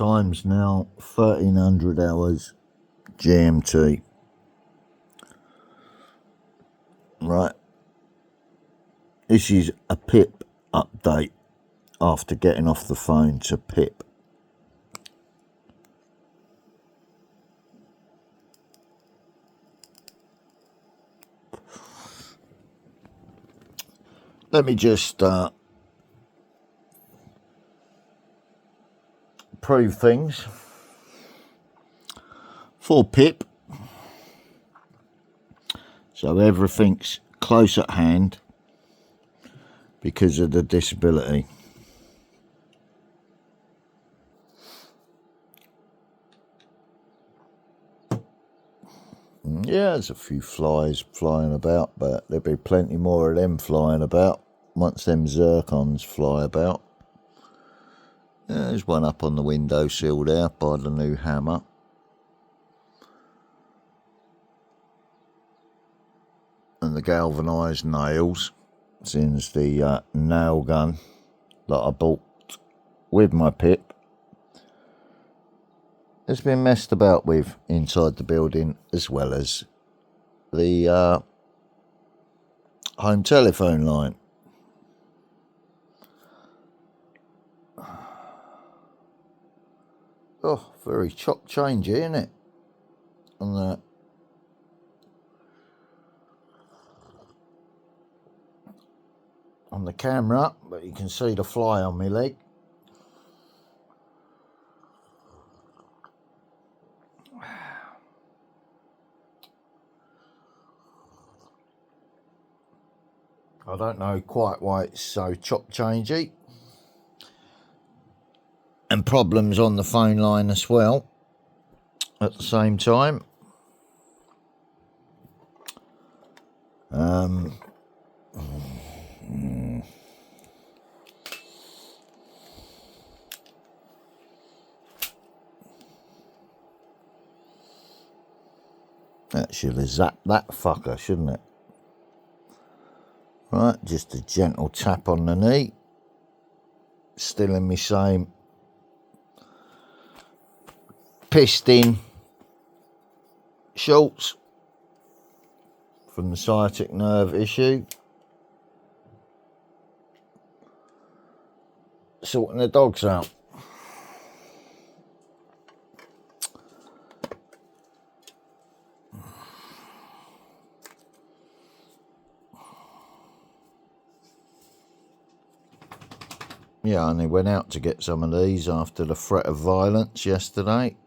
time's now 1300 hours GMT. Right, this is a Pip update after getting off the phone to Pip. Let me just prove things for Pip, so everything's close at hand because of the disability. Yeah, there's a few flies flying about, but there'll be plenty more of them flying about once them zircons fly about. Yeah, there's one up on the windowsill there by the new hammer. And the galvanised nails, since the nail gun that I bought with my Pip has been messed about with inside the building, as well as the home telephone line. Oh, very chop changey, isn't it? On the camera, but you can see the fly on my leg. I don't know quite why it's so chop changey. And problems on the phone line as well at the same time. That should have zapped that fucker, shouldn't it? Right, just a gentle tap on the knee. Still in my same pissed in shorts from the sciatic nerve issue. Sorting the dogs out. Yeah, I only went out to get some of these after the threat of violence yesterday.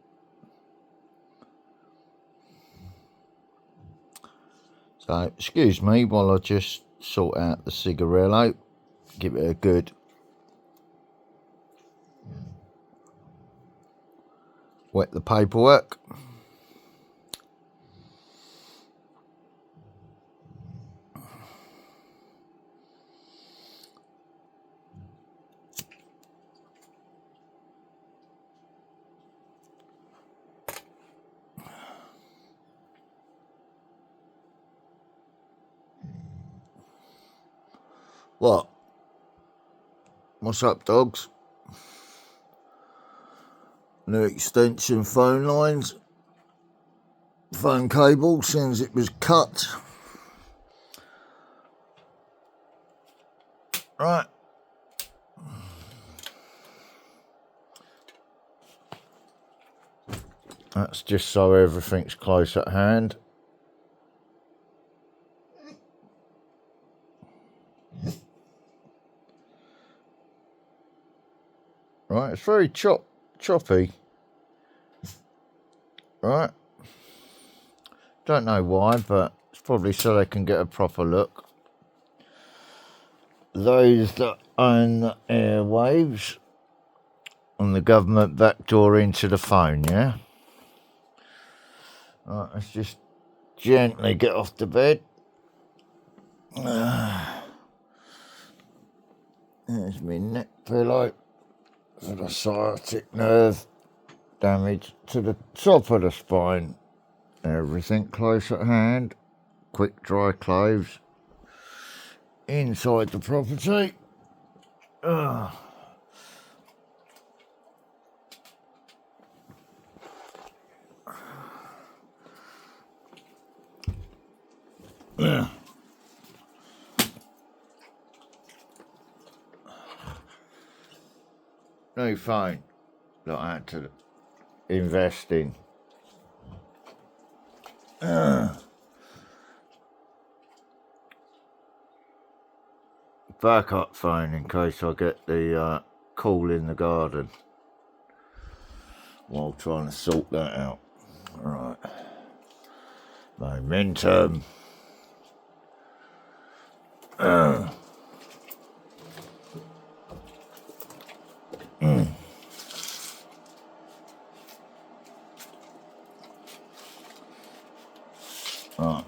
So, excuse me while I just sort out the cigarillo. Give it a good wet the paperwork. What? What's up, dogs? New extension phone lines. Phone cable since it was cut. Right. That's just so everything's close at hand. Right, it's very choppy. Right. Don't know why, but it's probably so they can get a proper look. Those that own the airwaves on the government backdoor into the phone, yeah? Right, let's just gently get off the bed. There's my neck pillow for the sciatic nerve damage to the top of the spine. Everything close at hand. Quick dry clothes inside the property. New phone that I had to invest in. Backup phone in case I get the call in the garden while trying to sort that out. Right. Momentum. Right.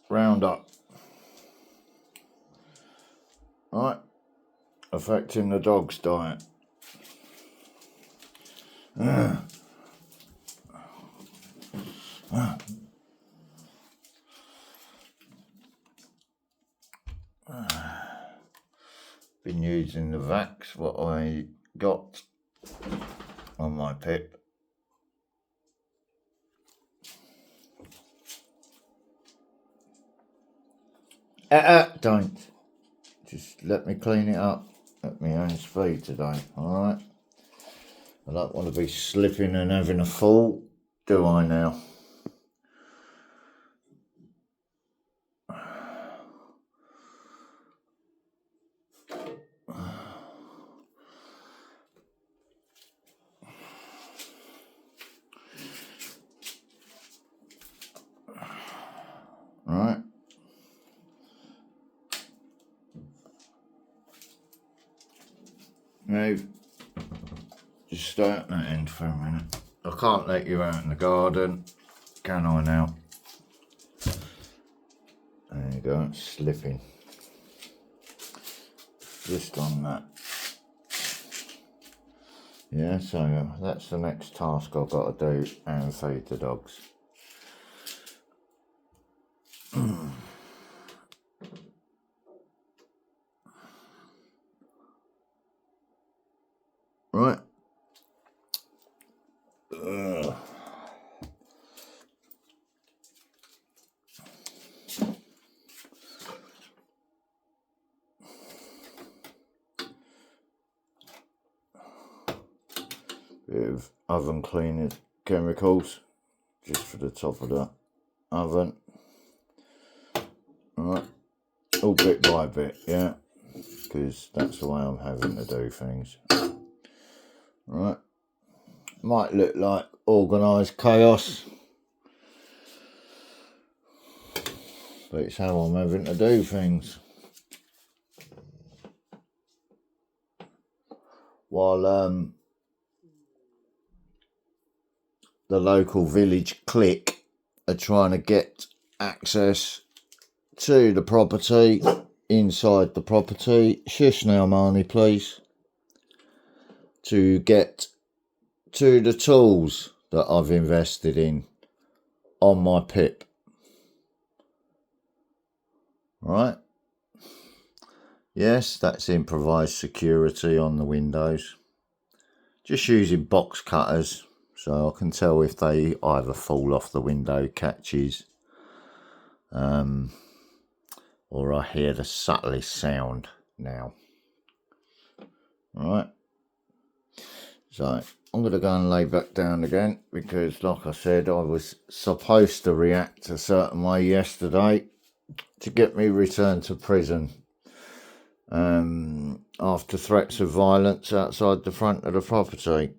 Roundup. Right. Affecting the dog's diet. Been using the Vax, what I got on my Pip. Don't. Just let me clean it up at my own speed today, alright? I don't want to be slipping and having a fall, do I now? Right. Now, just stay at that end for a minute. I can't let you out in the garden, can I now? There you go, it's slipping. Just on that. Yeah, so that's the next task I've got to do and feed the dogs. Right. Bit of oven cleaning chemicals just for the top of the oven. Right, all bit by bit, yeah, because that's the way I'm having to do things. Right, might look like organised chaos, but it's how I'm having to do things. While the local village clique are trying to get access to the property, inside the property. Shush now, Marnie, please. To get to the tools that I've invested in on my Pip. Right? Yes, that's improvised security on the windows. Just using box cutters so I can tell if they either fall off the window catches or I hear the subtlest sound now. Right, so I'm going to go and lay back down again because, like I said, I was supposed to react a certain way yesterday to get me returned to prison after threats of violence outside the front of the property.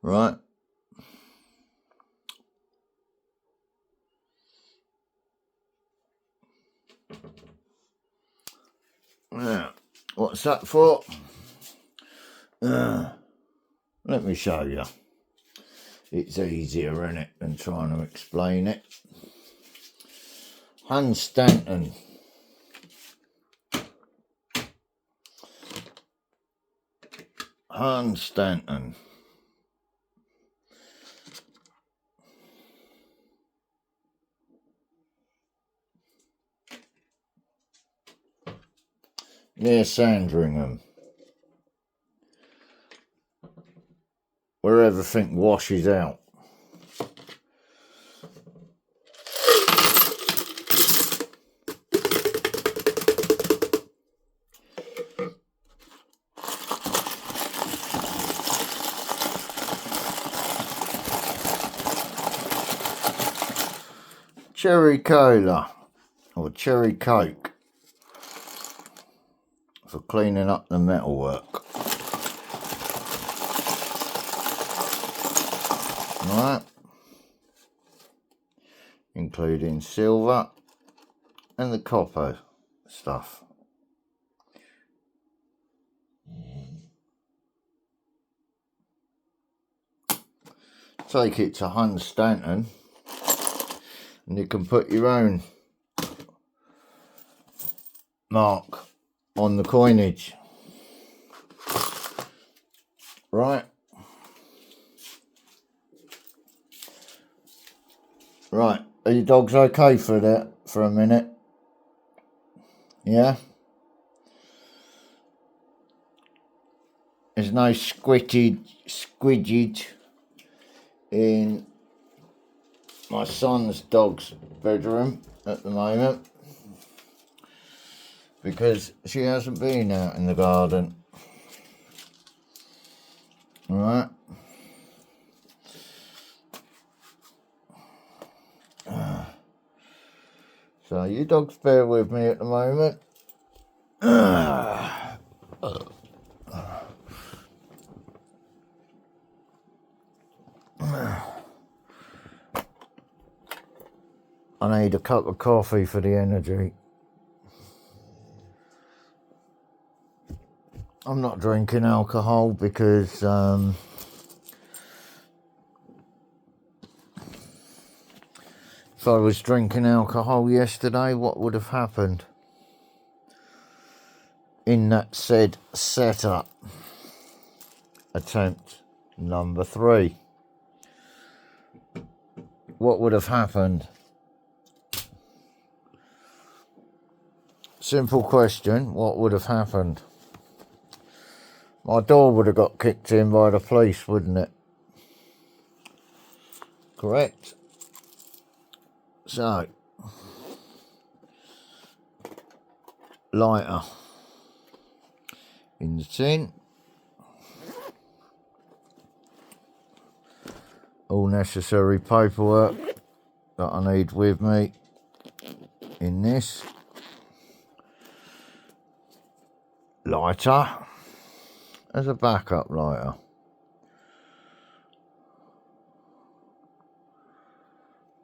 Right. Yeah. What's that for? Let me show you. It's easier, isn't it, than trying to explain it. Hans Stanton. Hans Stanton. Near Sandringham, where everything washes out. Cherry Cola or Cherry Coke for cleaning up the metalwork. Right, including silver and the copper stuff. Take it to Hans Stanton and you can put your own mark on the coinage. Right. Right, are your dogs okay for that for a minute? Yeah? There's no squidged in my son's dog's bedroom at the moment because she hasn't been out in the garden. Alright. So you dogs bear with me at the moment. I need a cup of coffee for the energy. I'm not drinking alcohol because if I was drinking alcohol yesterday, what would have happened in that said setup? Attempt number 3. What would have happened? Simple question, what would have happened? My door would have got kicked in by the police, wouldn't it? Correct. So, lighter in the tin. All necessary paperwork that I need with me in this. Lighter as a backup lighter.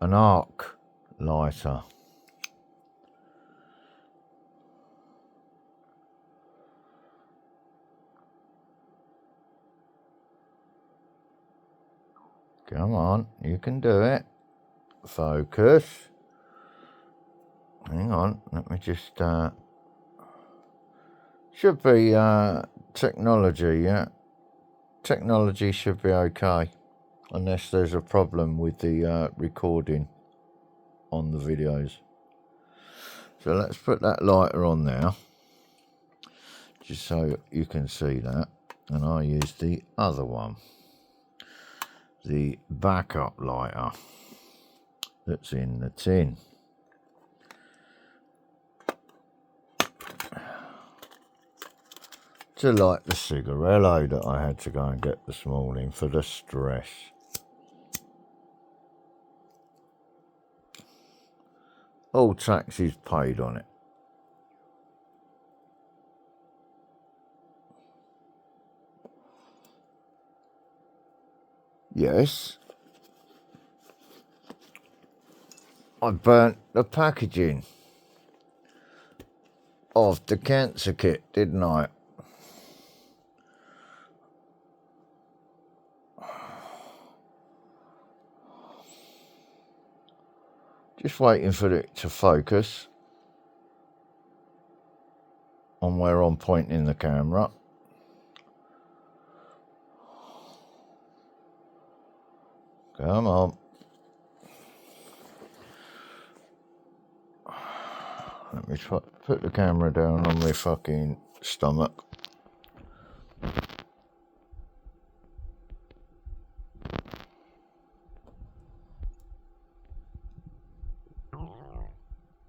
An arc lighter. Come on, you can do it. Focus. Hang on, let me just... should be technology, yeah. Technology should be okay. Unless there's a problem with the recording on the videos. So let's put that lighter on now. Just so you can see that. And I use the other one. The backup lighter that's in the tin. To light the cigarello that I had to go and get this morning for the stress. All taxes paid on it. Yes. I burnt the packaging of the cancer kit, didn't I? Just waiting for it to focus on where I'm pointing the camera. Come on. Let me put the camera down on my fucking stomach.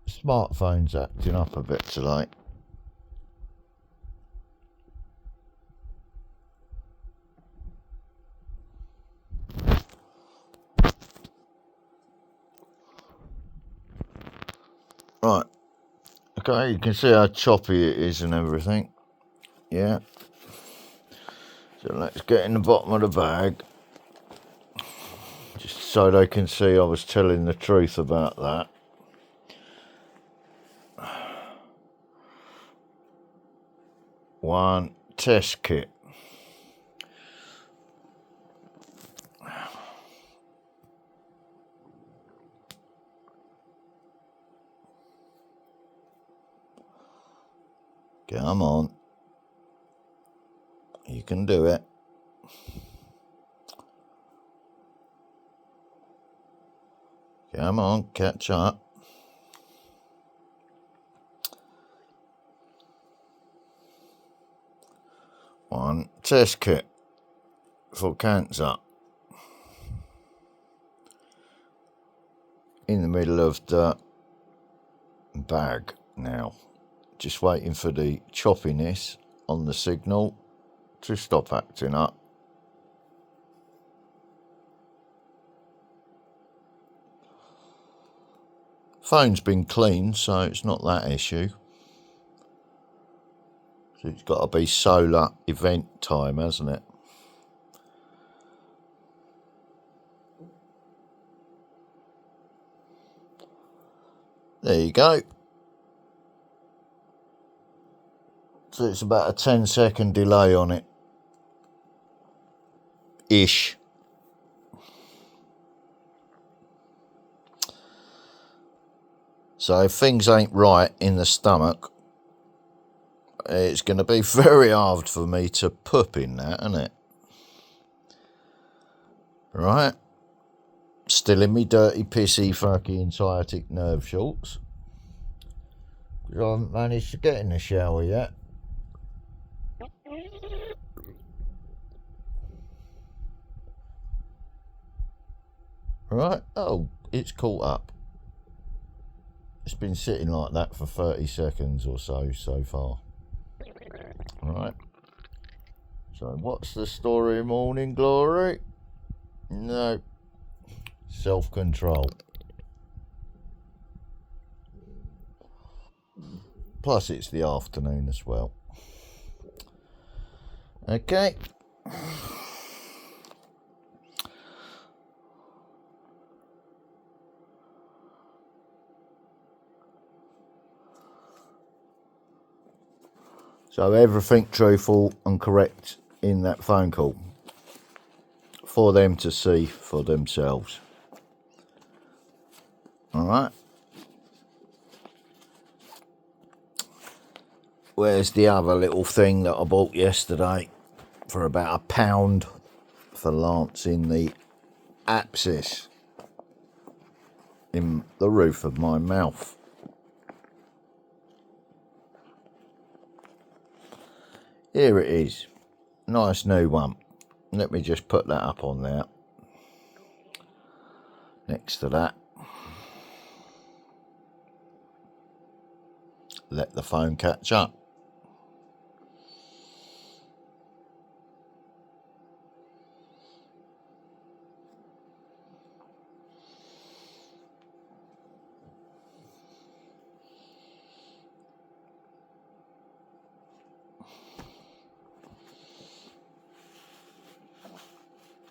Smartphone's acting up a bit today. Right. Okay, you can see how choppy it is and everything. Yeah. So let's get in the bottom of the bag. Just so they can see I was telling the truth about that. One test kit. Come on. You can do it. Come on, catch up. One test kit for cancer. In the middle of the bag now. Just waiting for the choppiness on the signal to stop acting up. Phone's been cleaned, so it's not that issue. So it's got to be solar event time, hasn't it? There you go. So it's about a 10-second delay on it. Ish. So if things ain't right in the stomach, it's going to be very hard for me to poop in that, isn't it? Right. Still in me dirty, pissy, fucking sciatic nerve shorts. I haven't managed to get in the shower yet. Right. Oh, it's caught up. It's been sitting like that for 30 seconds or so far. Right. So what's the story, Morning Glory? No. Self-control. Plus it's the afternoon as well. Okay. So everything truthful and correct in that phone call for them to see for themselves. All right. Where's the other little thing that I bought yesterday for about £1 for lancing the abscess in the roof of my mouth? Here it is. Nice new one. Let me just put that up on there. Next to that. Let the phone catch up.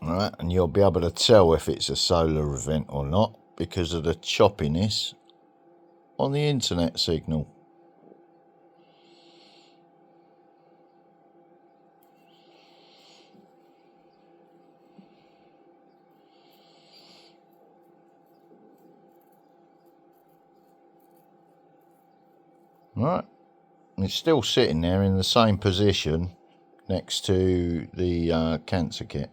Alright, and you'll be able to tell if it's a solar event or not because of the choppiness on the internet signal. Right, and it's still sitting there in the same position next to the cancer kit.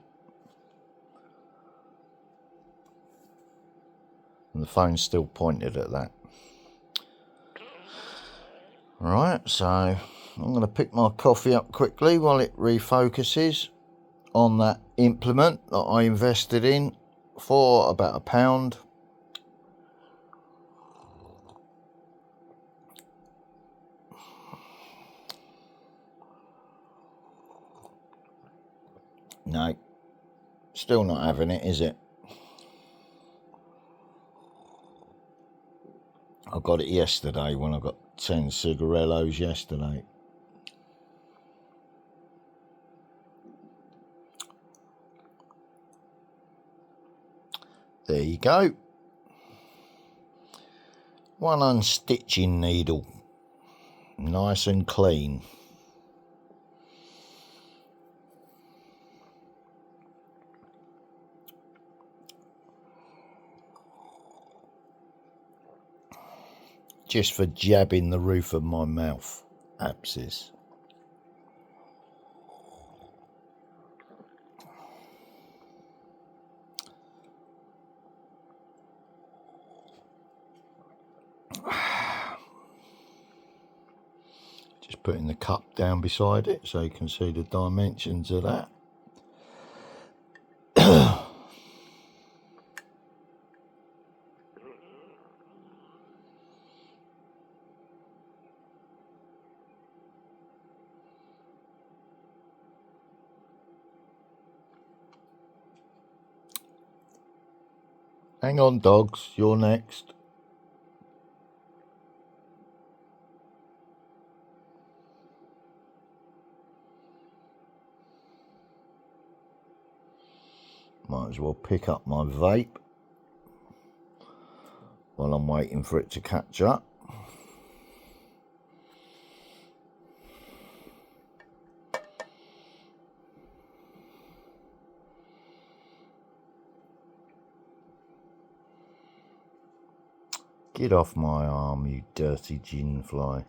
And the phone's still pointed at that. Right, so I'm going to pick my coffee up quickly while it refocuses on that implement that I invested in for about £1. No, still not having it, is it? I got it yesterday when I got 10 cigarillos yesterday. There you go. One unstitching needle. Nice and clean. Just for jabbing the roof of my mouth. Abscess. Just putting the cup down beside it so you can see the dimensions of that. Hang on, dogs, you're next. Might as well pick up my vape while I'm waiting for it to catch up. Get off my arm, you dirty gin fly.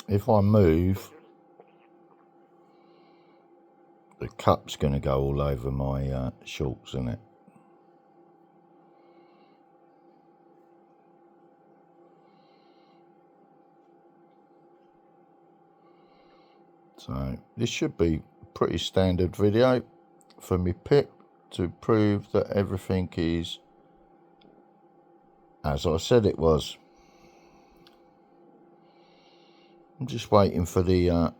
If I move, the cup's going to go all over my shorts, isn't it? So this should be a pretty standard video for me Pip to prove that everything is as I said it was. I'm just waiting for the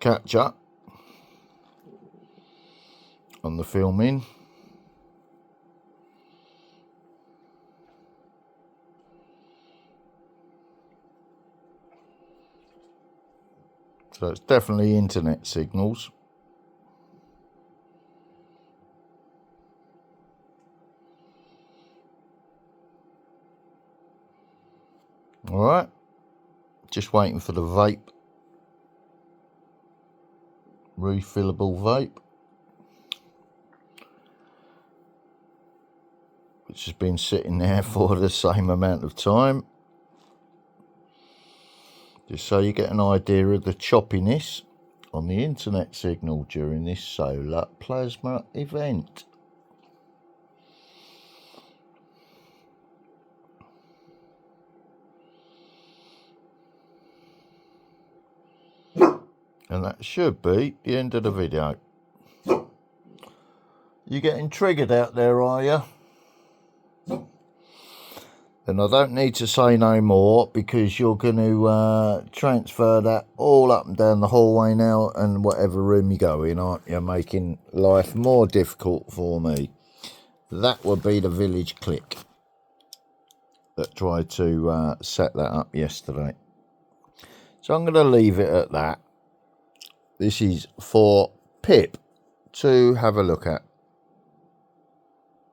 catch up on the filming. So it's definitely internet signals. Alright, just waiting for the vape, refillable vape, which has been sitting there for the same amount of time. Just so you get an idea of the choppiness on the internet signal during this solar plasma event. And that should be the end of the video. You getting triggered out there, are you? And I don't need to say no more because you're going to transfer that all up and down the hallway now and whatever room you go in, aren't you? Making life more difficult for me. That would be the village clique that tried to set that up yesterday. So I'm going to leave it at that. this is for Pip to have a look at.